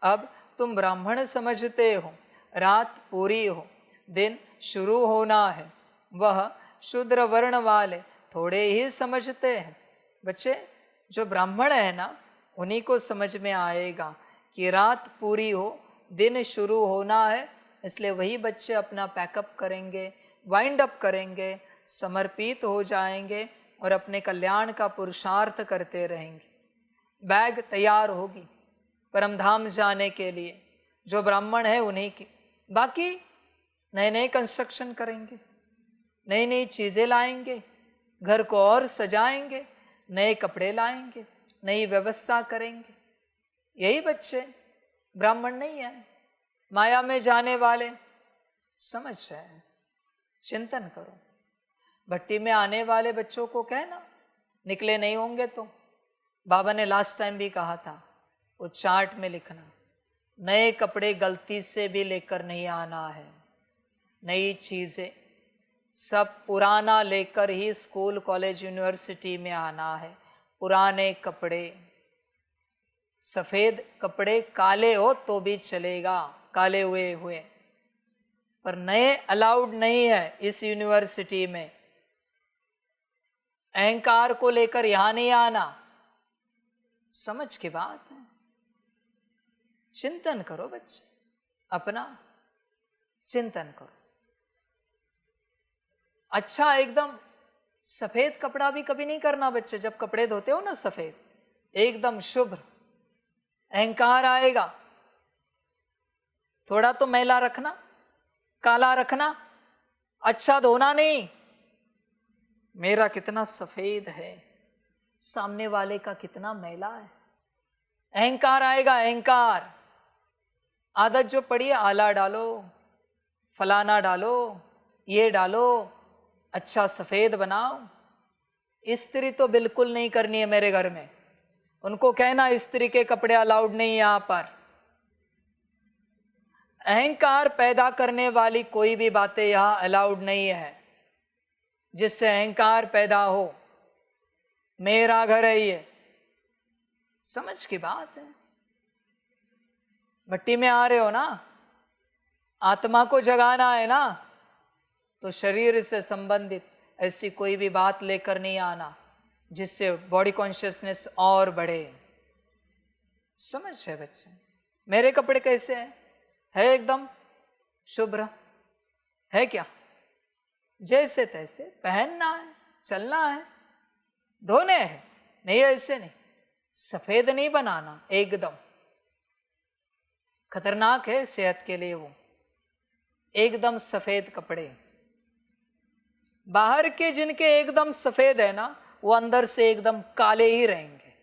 अब तुम ब्राह्मण समझते हो, रात पूरी हो, दिन शुरू होना है, वह शूद्र वर्ण वाले थोड़े ही समझते हैं। बच्चे, जो ब्राह्मण है ना, उन्हीं को समझ में आएगा कि रात पूरी हो, दिन शुरू होना है। इसलिए वही बच्चे अपना पैकअप करेंगे, वाइंड अप करेंगे, समर्पित हो जाएंगे और अपने कल्याण का पुरुषार्थ करते रहेंगे। बैग तैयार होगी परमधाम जाने के लिए, जो ब्राह्मण है उन्हीं की। बाकी नए नए कंस्ट्रक्शन करेंगे, नई नई चीज़ें लाएंगे, घर को और सजाएंगे, नए कपड़े लाएंगे, नई व्यवस्था करेंगे। यही बच्चे, ब्राह्मण नहीं है, माया में जाने वाले। समझ है, चिंतन करो। भट्टी में आने वाले बच्चों को कहना निकले नहीं होंगे तो बाबा ने लास्ट टाइम भी कहा था, वो चार्ट में लिखना, नए कपड़े गलती से भी लेकर नहीं आना है, नई चीज़ें सब पुराना लेकर ही स्कूल कॉलेज यूनिवर्सिटी में आना है। पुराने कपड़े, सफ़ेद कपड़े काले हो तो भी चलेगा, काले हुए हुए, पर नए अलाउड नहीं है इस यूनिवर्सिटी में। अहंकार को लेकर यहां नहीं आना। समझ की बात है, चिंतन करो बच्चे, अपना चिंतन करो। अच्छा, एकदम सफेद कपड़ा भी कभी नहीं करना बच्चे। जब कपड़े धोते हो ना सफेद, एकदम शुभ्र, अहंकार आएगा। थोड़ा तो मैला रखना, काला रखना, अच्छा धोना नहीं। मेरा कितना सफेद है, सामने वाले का कितना मैला है। अहंकार आएगा, अहंकार। आदत जो पड़ी है, आला डालो, फलाना डालो, ये डालो, अच्छा सफेद बनाओ। इस्त्री तो बिल्कुल नहीं करनी है मेरे घर में। उनको कहना इस्त्री के कपड़े अलाउड नहीं यहां पर। अहंकार पैदा करने वाली कोई भी बातें यहां अलाउड नहीं है। जिससे अहंकार पैदा हो, मेरा घर है ये। समझ की बात है। भट्टी में आ रहे हो ना, आत्मा को जगाना है ना, तो शरीर से संबंधित ऐसी कोई भी बात लेकर नहीं आना जिससे बॉडी कॉन्शियसनेस और बढ़े। समझ है बच्चे? मेरे कपड़े कैसे हैं? है एकदम शुभ्र है क्या? जैसे तैसे पहनना है, चलना है, धोने हैं, नहीं ऐसे नहीं। सफेद नहीं बनाना, एकदम खतरनाक है सेहत के लिए वो। एकदम सफेद कपड़े। बाहर के जिनके एकदम सफेद है ना, वो अंदर से एकदम काले ही रहेंगे,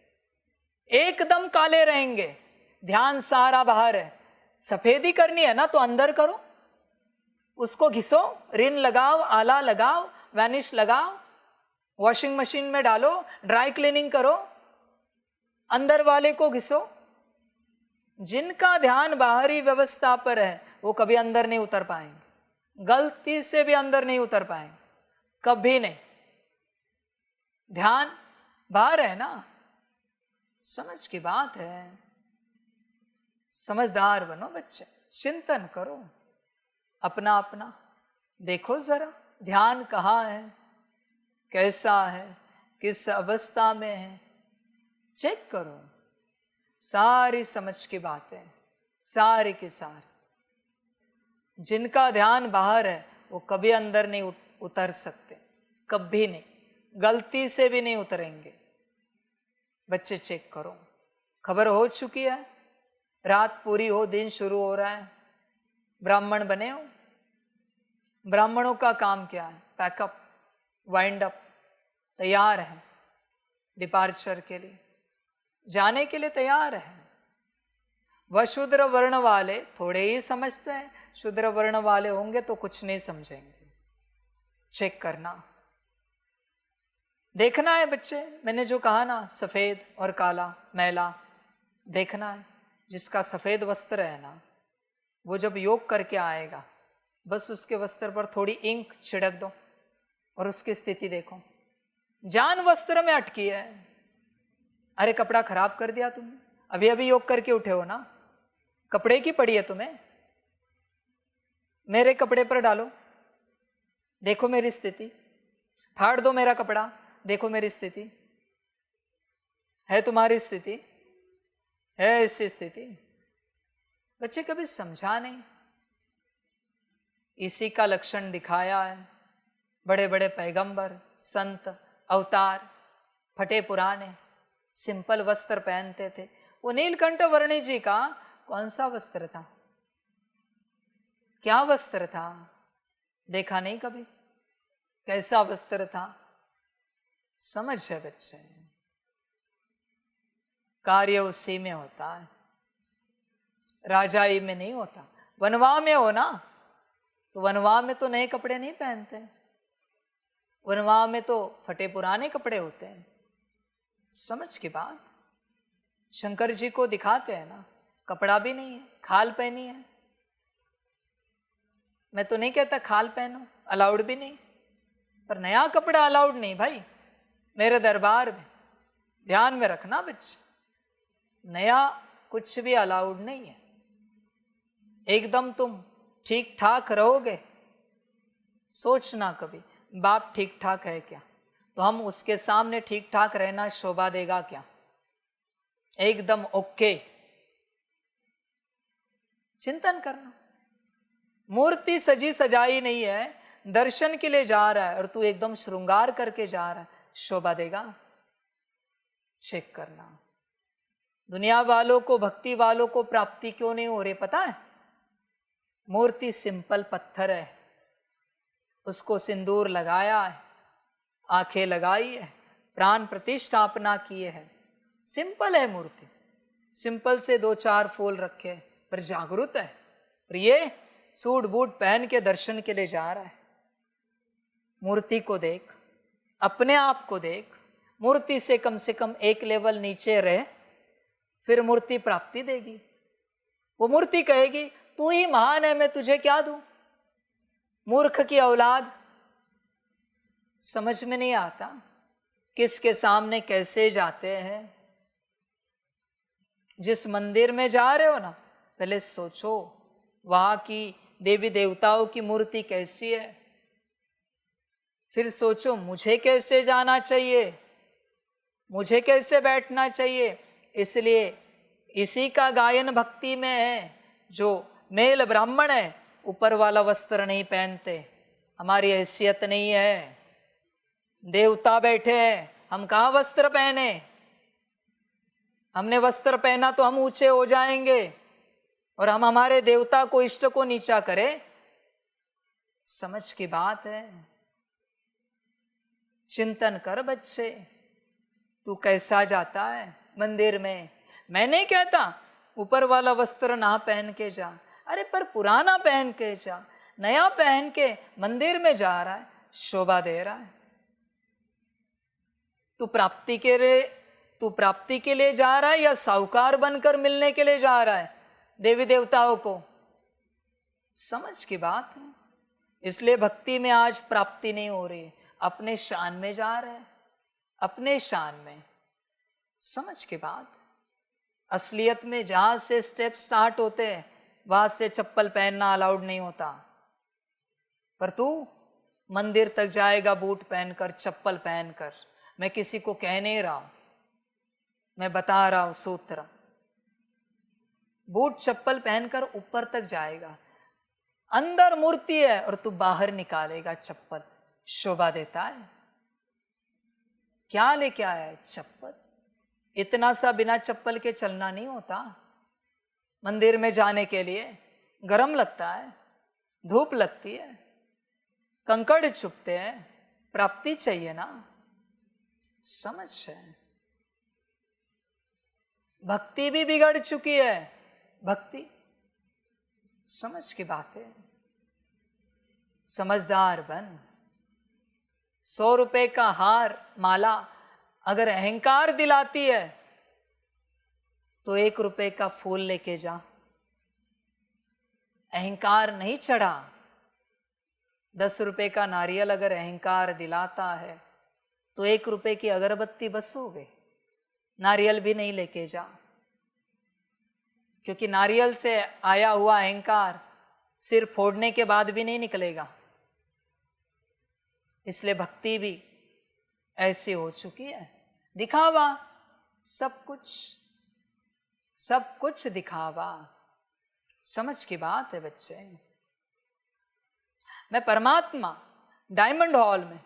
एकदम काले रहेंगे। ध्यान सारा बाहर है। सफेदी करनी है ना तो अंदर करो, उसको घिसो, रिन लगाओ, आला लगाओ, वैनिश लगाओ, वॉशिंग मशीन में डालो, ड्राई क्लीनिंग करो, अंदर वाले को घिसो। जिनका ध्यान बाहरी व्यवस्था पर है वो कभी अंदर नहीं उतर पाएंगे, गलती से भी अंदर नहीं उतर पाएंगे, कभी नहीं। ध्यान बाहर है ना। समझ की बात है। समझदार बनो बच्चे, चिंतन करो अपना अपना। देखो जरा ध्यान कहाँ है, कैसा है, किस अवस्था में है, चेक करो। सारी समझ की बातें, सारी की सारी। जिनका ध्यान बाहर है वो कभी अंदर नहीं उतर सकते, कभी नहीं, गलती से भी नहीं उतरेंगे। बच्चे चेक करो। खबर हो चुकी है, रात पूरी हो, दिन शुरू हो रहा है। ब्राह्मण बने हो। ब्राह्मणों का काम क्या है? पैकअप, वाइंड अप, तैयार है डिपार्चर के लिए, जाने के लिए तैयार है। वह शूद्र वर्ण वाले थोड़े ही समझते हैं, शूद्र वर्ण वाले होंगे तो कुछ नहीं समझेंगे। चेक करना, देखना है बच्चे। मैंने जो कहा ना, सफेद और काला, मैला, देखना है। जिसका सफेद वस्त्र है ना, वो जब योग करके आएगा, बस उसके वस्त्र पर थोड़ी इंक छिड़क दो और उसकी स्थिति देखो। जान वस्त्र में अटकी है। अरे कपड़ा खराब कर दिया तुमने, अभी अभी योग करके उठे हो ना, कपड़े की पड़ी है तुम्हें? मेरे कपड़े पर डालो, देखो मेरी स्थिति। फाड़ दो मेरा कपड़ा, देखो मेरी स्थिति। है तुम्हारी स्थिति? है ऐसी स्थिति? बच्चे कभी समझा नहीं। इसी का लक्षण दिखाया है बड़े बड़े पैगंबर, संत, अवतार। फटे पुराने सिंपल वस्त्र पहनते थे। वो नीलकंठ वर्णी जी का कौन सा वस्त्र था? क्या वस्त्र था? देखा नहीं कभी? कैसा वस्त्र था? समझ है बच्चे, कार्य उसी में होता है, राजाई में नहीं होता। वनवा में हो ना, तो वनवा में तो नए कपड़े नहीं पहनते, वनवा में तो फटे पुराने कपड़े होते हैं। समझ की बात। शंकर जी को दिखाते हैं ना, कपड़ा भी नहीं है, खाल पहनी है। मैं तो नहीं कहता खाल पहनो, अलाउड भी नहीं, पर नया कपड़ा अलाउड नहीं भाई मेरे दरबार में। ध्यान में रखना बच्चे, नया कुछ भी अलाउड नहीं है। एकदम तुम ठीक ठाक रहोगे। सोचना कभी, बाप ठीक ठाक है क्या, तो हम उसके सामने ठीक ठाक रहना शोभा देगा क्या? एकदम ओके। चिंतन करना। मूर्ति सजी सजाई नहीं है, दर्शन के लिए जा रहा है और तू एकदम श्रृंगार करके जा रहा है, शोभा देगा? चेक करना। दुनिया वालों को, भक्ति वालों को प्राप्ति क्यों नहीं हो रही पता है? मूर्ति सिंपल पत्थर है, उसको सिंदूर लगाया है, आंखें लगाई है, प्राण प्रतिष्ठापना किए है, सिंपल है मूर्ति। सिंपल से 2-4 फूल रखे पर जागरूक है। और ये सूट बूट पहन के दर्शन के लिए जा रहा है। मूर्ति को देख, अपने आप को देख, मूर्ति से कम 1 लेवल नीचे रहे, फिर मूर्ति प्राप्ति देगी। वो मूर्ति कहेगी तू ही महान है, मैं तुझे क्या दूं? मूर्ख की औलाद। समझ में नहीं आता किसके सामने कैसे जाते हैं। जिस मंदिर में जा रहे हो ना, पहले सोचो वहां की देवी देवताओं की मूर्ति कैसी है, फिर सोचो मुझे कैसे जाना चाहिए, मुझे कैसे बैठना चाहिए। इसलिए इसी का गायन भक्ति में है। जो मेल ब्राह्मण है, ऊपर वाला वस्त्र नहीं पहनते, हमारी हैसियत नहीं है। देवता बैठे हैं, हम कहाँ वस्त्र पहने? हमने वस्त्र पहना तो हम ऊंचे हो जाएंगे और हम हमारे देवता को, इष्ट को नीचा करें। समझ की बात है। चिंतन कर बच्चे, तू कैसा जाता है मंदिर में। मैं नहीं कहता ऊपर वाला वस्त्र ना पहन के जा, अरे पर पुराना पहन के जा। नया पहन के मंदिर में जा रहा है, शोभा दे रहा है। तू प्राप्ति के लिए जा रहा है या साहूकार बनकर मिलने के लिए जा रहा है देवी देवताओं को? समझ की बात है। इसलिए भक्ति में आज प्राप्ति नहीं हो रही, अपने शान में जा रहे हैं, अपने शान में। समझ की बात। असलियत में जहां से स्टेप स्टार्ट होते हैं वहां से चप्पल पहनना अलाउड नहीं होता, पर तू मंदिर तक जाएगा बूट पहनकर, चप्पल पहनकर। मैं किसी को कह नहीं रहा हूं, मैं बता रहा हूं सूत्र। बूट चप्पल पहनकर ऊपर तक जाएगा, अंदर मूर्ति है और तू बाहर निकालेगा चप्पल, शोभा देता है। क्या लेके आया है? चप्पल। इतना सा बिना चप्पल के चलना नहीं होता। मंदिर में जाने के लिए गरम लगता है, धूप लगती है, कंकड़ चुभते हैं, प्राप्ति चाहिए ना। समझ है। भक्ति भी बिगड़ चुकी है, भक्ति। समझ की बात है। समझदार बन। 100 रुपए का हार, माला अगर अहंकार दिलाती है तो 1 रुपए का फूल लेके जा। अहंकार नहीं चढ़ा। 10 रुपए का नारियल अगर अहंकार दिलाता है तो 1 रुपए की अगरबत्ती बस हो गई, नारियल भी नहीं लेके जा। क्योंकि नारियल से आया हुआ अहंकार सिर फोड़ने के बाद भी नहीं निकलेगा। इसलिए भक्ति भी ऐसी हो चुकी है, दिखावा, सब कुछ दिखावा। समझ की बात है बच्चे। मैं परमात्मा डायमंड हॉल में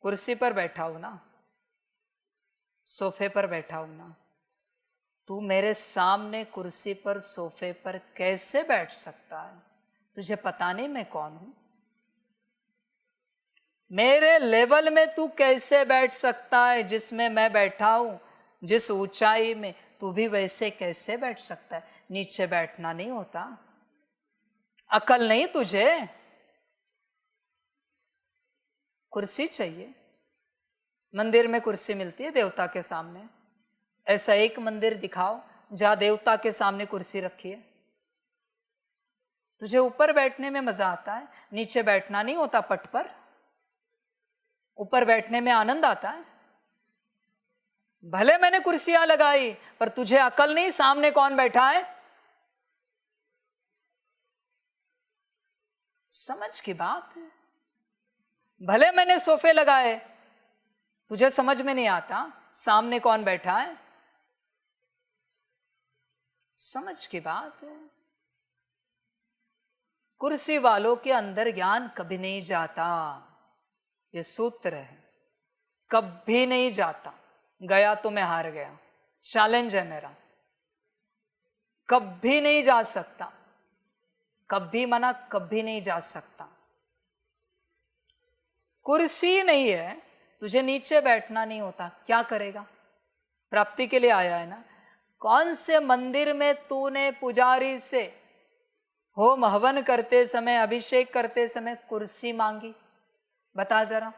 कुर्सी पर बैठा हूं ना, सोफे पर बैठा हूं ना, तू मेरे सामने कुर्सी पर सोफे पर कैसे बैठ सकता है? तुझे पता नहीं मैं कौन हूं? मेरे लेवल में तू कैसे बैठ सकता है? जिसमें मैं बैठा हूं, जिस ऊंचाई में, तू भी वैसे कैसे बैठ सकता है? नीचे बैठना नहीं होता? अकल नहीं तुझे? कुर्सी चाहिए। मंदिर में कुर्सी मिलती है देवता के सामने। ऐसा एक मंदिर दिखाओ जहां देवता के सामने कुर्सी रखी है। तुझे ऊपर बैठने में मजा आता है, नीचे बैठना नहीं होता पट पर। ऊपर बैठने में आनंद आता है। भले मैंने कुर्सियां लगाई, पर तुझे अकल नहीं सामने कौन बैठा है। समझ की बात है। भले मैंने सोफे लगाए, तुझे समझ में नहीं आता सामने कौन बैठा है। समझ की बात है। कुर्सी वालों के अंदर ज्ञान कभी नहीं जाता, ये सूत्र है। कभी नहीं जाता। गया तो मैं हार गया, चैलेंज है मेरा। कभी नहीं जा सकता, कभी मना, कभी नहीं जा सकता। कुर्सी नहीं है, तुझे नीचे बैठना नहीं होता, क्या करेगा? प्राप्ति के लिए आया है ना। कौन से मंदिर में तूने पुजारी से होम हवन करते समय, अभिषेक करते समय कुर्सी मांगी? बता जरा।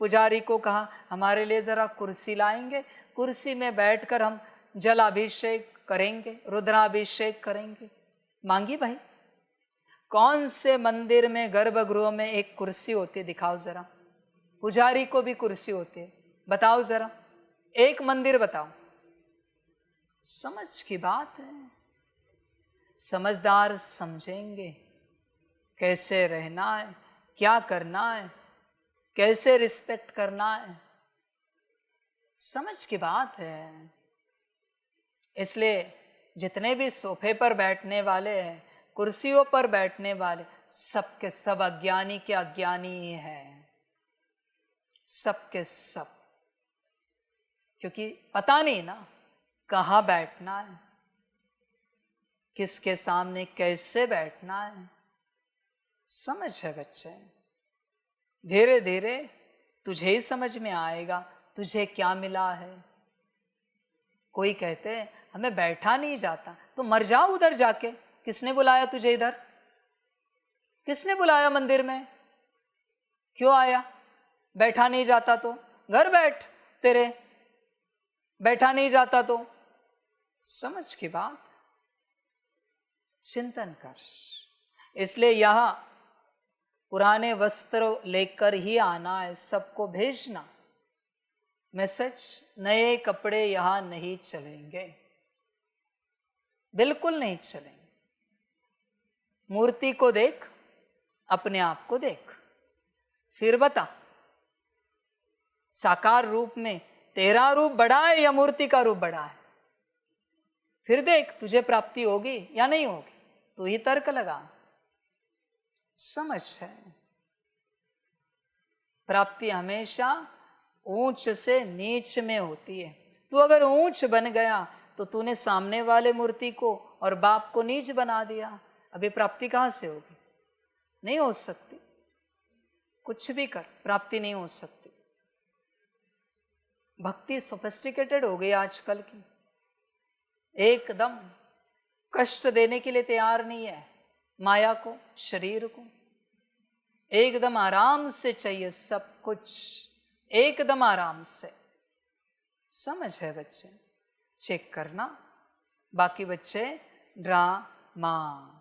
पुजारी को कहा हमारे लिए जरा कुर्सी लाएंगे, कुर्सी में बैठकर हम जलाभिषेक करेंगे, रुद्राभिषेक करेंगे। मांगी भाई? कौन से मंदिर में, गर्भगृह में एक कुर्सी होती है? दिखाओ जरा। पुजारी को भी कुर्सी होती है, बताओ जरा, एक मंदिर बताओ। समझ की बात है। समझदार समझेंगे कैसे रहना है, क्या करना है, कैसे रिस्पेक्ट करना है। समझ की बात है। इसलिए जितने भी सोफे पर बैठने वाले हैं, कुर्सियों पर बैठने वाले, सबके सब अज्ञानी के अज्ञानी ही हैं, सबके सब। क्योंकि पता नहीं ना कहाँ बैठना है, किसके सामने कैसे बैठना है। समझ है बच्चे। धीरे धीरे तुझे ही समझ में आएगा तुझे क्या मिला है। कोई कहते हैं हमें बैठा नहीं जाता, तो मर जाओ उधर जाके। किसने बुलाया तुझे इधर? किसने बुलाया मंदिर में? क्यों आया? बैठा नहीं जाता तो घर बैठ, तेरे बैठा नहीं जाता तो। समझ की बात, चिंतन कर। इसलिए यहां पुराने वस्त्र लेकर ही आना है, सबको भेजना मैसेज। नए कपड़े यहां नहीं चलेंगे, बिल्कुल नहीं चलेंगे। मूर्ति को देख, अपने आप को देख, फिर बता साकार रूप में तेरा रूप बड़ा है या मूर्ति का रूप बड़ा है। फिर देख तुझे प्राप्ति होगी या नहीं होगी, तू ही तर्क लगा। समझ है। प्राप्ति हमेशा ऊंच से नीच में होती है। तू अगर ऊंच बन गया तो तूने सामने वाले मूर्ति को और बाप को नीच बना दिया। अभी प्राप्ति कहां से होगी? नहीं हो सकती। कुछ भी कर, प्राप्ति नहीं हो सकती। भक्ति सोफिस्टिकेटेड हो गई आजकल की, एकदम कष्ट देने के लिए तैयार नहीं है। माया को, शरीर को एकदम आराम से चाहिए, सब कुछ एकदम आराम से। समझ है बच्चे? चेक करना। बाकी बच्चे ड्रामा